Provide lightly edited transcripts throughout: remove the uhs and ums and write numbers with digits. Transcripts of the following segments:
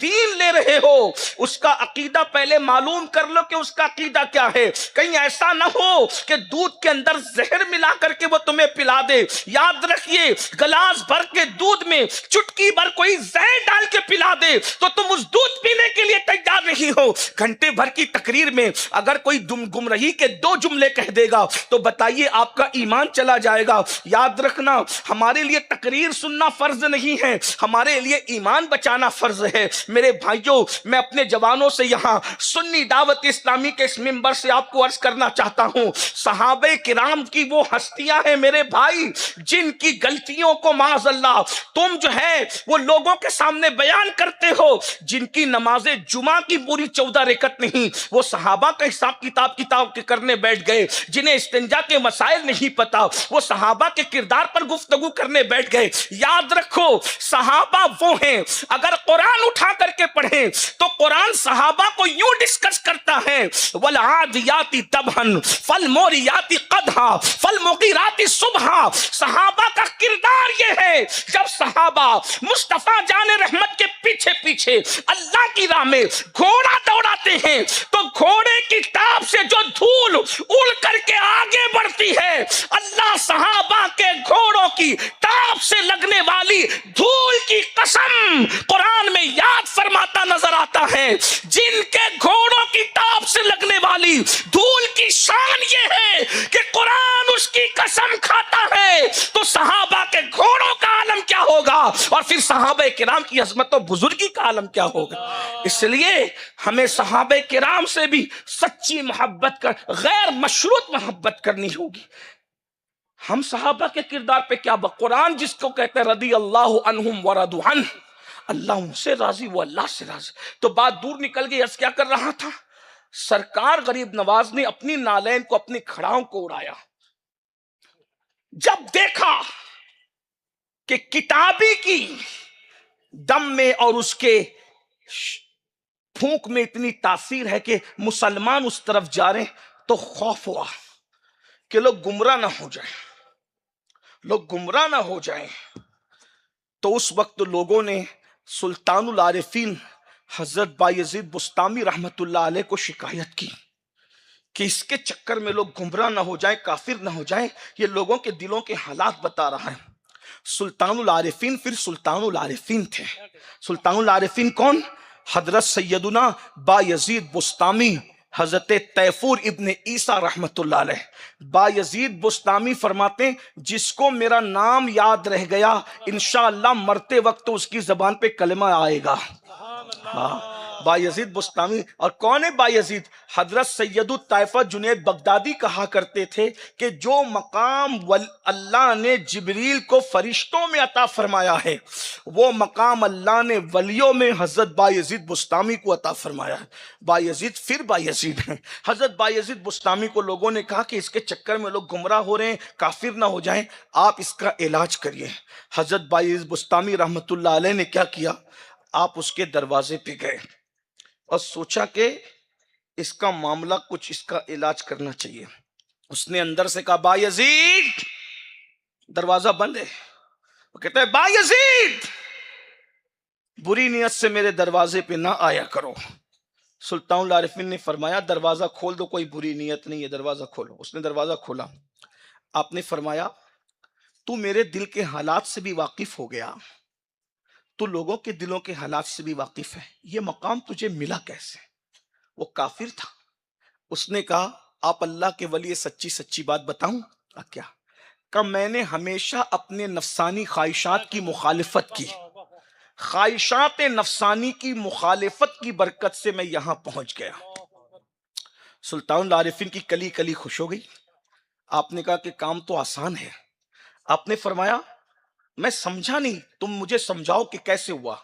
دین لے رہے ہو اس کا عقیدہ پہلے معلوم کر لو کہ اس کا عقیدہ کیا ہے. کہیں ایسا نہ ہو کہ دودھ کے اندر زہر ملا کر کے وہ تمہیں پلا دے. یاد رکھیے گلاس بھر کے دودھ میں چٹکی بھر کوئی زہر ڈال کے پلا دے تو تم اس دودھ پینے کے لیے تیار نہیں ہو. گھنٹے بھر کی تقریر میں اگر کوئی گمراہی کے 2 جملے کہہ دے گا تو بتائیے آپ کا ایمان چلا جائے گا. یاد رکھنا ہمارے لیے تقریر سننا فرض نہیں ہے, ہمارے لیے ایمان بچانا فرض ہے. میرے بھائیوں میں اپنے جوانوں سے یہاں سنی دعوت اسلامی کے اس منبر سے آپ کو عرض کرنا چاہتا ہوں, صحابہ کرام کی وہ ہستیاں ہیں میرے بھائی جن کی غلطیوں کو معاذ اللہ تم جو ہے وہ لوگوں کے سامنے بیان کرتے ہو. جن کی نماز جمعہ کی پوری 14 رکعت نہیں, وہ صحابہ کا حساب کتاب کے کرنے بیٹھ گئے. جنہیں استنجا کے مسائل نہیں پتا وہ صحابہ کے کردار پر گفتگو کرنے بیٹھ گئے. یاد رکھو صحابہ وہ ہیں, اگر قرآن اٹھا کر کے پڑھیں تو قرآن صحابہ کو یوں ڈسکس کرتا ہے, والعادیات ضبحا فالموریات قدحا فالمغیرات صبحا. صحابہ کا کردار یہ ہے جب صحابہ مصطفیٰ جان رحمت کے پیچھے پیچھے اللہ کی راہ میں گھوڑا دوڑاتے ہیں تو گھوڑے کی ٹاپ سے جو دھول اڑ کر کے آگے بڑھتی ہے, اللہ صحابہ کے گھوڑوں کی ٹاپ سے لگنے والی دھول کی قسم قرآن میں یاد فرماتا نظر آتا ہے. جن کے گھوڑوں کی ٹاپ سے لگنے والی دھول کی شان یہ ہے کہ قرآن اس کی قسم کھاتا ہے تو صحابہ کے گھوڑوں کا عالم کیا ہوگا, اور پھر صحابہ کرام کی عظمت و بزرگی کا عالم کیا ہوگا. اس لیے ہمیں صحابہ کرام سے بھی سچی محبت کر غیر مشروط محبت کرنی ہوگی. ہم صحابہ کے کردار پہ کیا قرآن جس کو کہتے ہیں رضی اللہ عنہم ورضوا عنہ, اللہ ان سے راضی وہ اللہ سے راضی. تو بات دور نکل گئی. عرض کیا کر رہا تھا, سرکار غریب نواز نے اپنی نالین کو اپنی کھڑاؤں کو اڑایا. جب دیکھا کہ کتابی کی دم میں اور اس کے پھونک میں اتنی تاثیر ہے کہ مسلمان اس طرف جا رہے ہیں تو خوف ہوا کہ لوگ گمراہ نہ ہو جائیں, لوگ گمراہ نہ ہو جائیں. تو اس وقت لوگوں نے سلطان العارفین حضرت بایزید بسطامی رحمت اللہ علیہ کو شکایت کی کہ اس کے چکر میں لوگ گمراہ نہ ہو جائیں, کافر نہ ہو جائیں, یہ لوگوں کے دلوں کے حالات بتا رہا ہے. سلطان العارفین پھر سلطان العارفین تھے. سلطان العارفین کون؟ حضرت سیدنا بایزید بسطامی حضرت تیفور ابن عیسیٰ رحمت اللہ علیہ. بایزید بسطامی فرماتے ہیں جس کو میرا نام یاد رہ گیا انشاءاللہ مرتے وقت اس کی زبان پہ کلمہ آئے گا. بایزید بسطامی. اور کون ہے بایزید؟ حضرت سید الطائفہ جنید بغدادی کہا کرتے تھے کہ جو مقام اللہ نے جبریل کو فرشتوں میں عطا فرمایا ہے وہ مقام اللہ نے ولیوں میں حضرت بایزید بسطامی کو عطا فرمایا ہے. بایزید پھر بایزید ہیں. حضرت بایزید بسطامی کو لوگوں نے کہا کہ اس کے چکر میں لوگ گمراہ ہو رہے ہیں, کافر نہ ہو جائیں, آپ اس کا علاج کریے. حضرت بایزید بسطامی رحمت اللہ علیہ نے کیا کیا, آپ اس کے دروازے پہ گئے اور سوچا کہ اس کا معاملہ کچھ, اس کا علاج کرنا چاہیے. اس نے اندر سے کہا بایزید, دروازہ بند ہے. وہ کہتا ہے بایزید بری نیت سے میرے دروازے پہ نہ آیا کرو. سلطان العارفین نے فرمایا دروازہ کھول دو, کوئی بری نیت نہیں ہے, دروازہ کھولو. اس نے دروازہ کھولا. آپ نے فرمایا تو میرے دل کے حالات سے بھی واقف ہو گیا, تو لوگوں کے دلوں کے حالات سے بھی واقف ہے, یہ مقام تجھے ملا کیسے؟ وہ کافر تھا. اس نے کہا آپ اللہ کے ولی, سچی بات بتاؤں کیا؟ کہ میں نے ہمیشہ اپنے نفسانی خواہشات کی مخالفت کی, خواہشات نفسانی کی مخالفت کی برکت سے میں یہاں پہنچ گیا. سلطان العارفین کی کلی کلی خوش ہو گئی. آپ نے کہا کہ کام تو آسان ہے. آپ نے فرمایا میں سمجھا نہیں, تم مجھے سمجھاؤ کہ کیسے ہوا.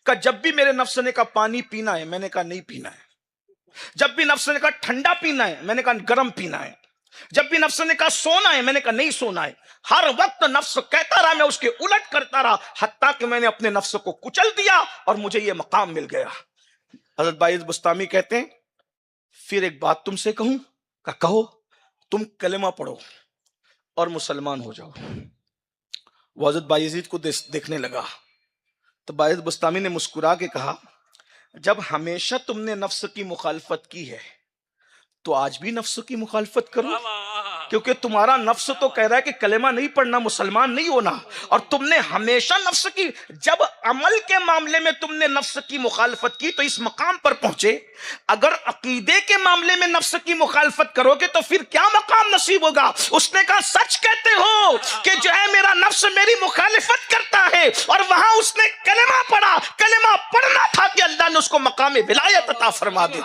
کہ جب بھی میرے نفس نے کہا پانی پینا ہے, میں نے کہا نہیں پینا ہے. جب بھی نفس نے کہا ٹھنڈا پینا ہے, میں نے کہا گرم پینا ہے. جب بھی نفس نے کہا سونا ہے, میں نے کہا نہیں سونا ہے. ہر وقت نفس کہتا رہا, میں اس کے الٹ کرتا رہا, حتیٰ کہ میں نے اپنے نفس کو کچل دیا اور مجھے یہ مقام مل گیا. حضرت بایزید بسطامی کہتے ہیں پھر ایک بات تم سے کہوں. کہ کہو. تم کلمہ پڑھو اور مسلمان ہو جاؤ. وہ حضرت بایزید کو دیکھنے لگا. تو باعث بستامی نے مسکرا کے کہا جب ہمیشہ تم نے نفس کی مخالفت کی ہے تو آج بھی نفس کی مخالفت کرو، کیونکہ تمہارا نفس تو کہہ رہا ہے کہ کلمہ نہیں پڑھنا، مسلمان نہیں ہونا، اور تم نے ہمیشہ نفس کی، جب عمل کے معاملے میں تم نے نفس کی مخالفت کی تو اس مقام پر پہنچے، اگر عقیدے کے معاملے میں نفس کی مخالفت کرو گے تو پھر کیا مقام نصیب ہوگا؟ اس نے کہا سچ کہتے ہو کہ جو ہے میرا نفس میری مخالفت کرتا ہے، اور وہاں اس نے کلمہ پڑھا، کلمہ پڑھنا تھا کہ اللہ نے اس کو مقام ولایت عطا فرما دے۔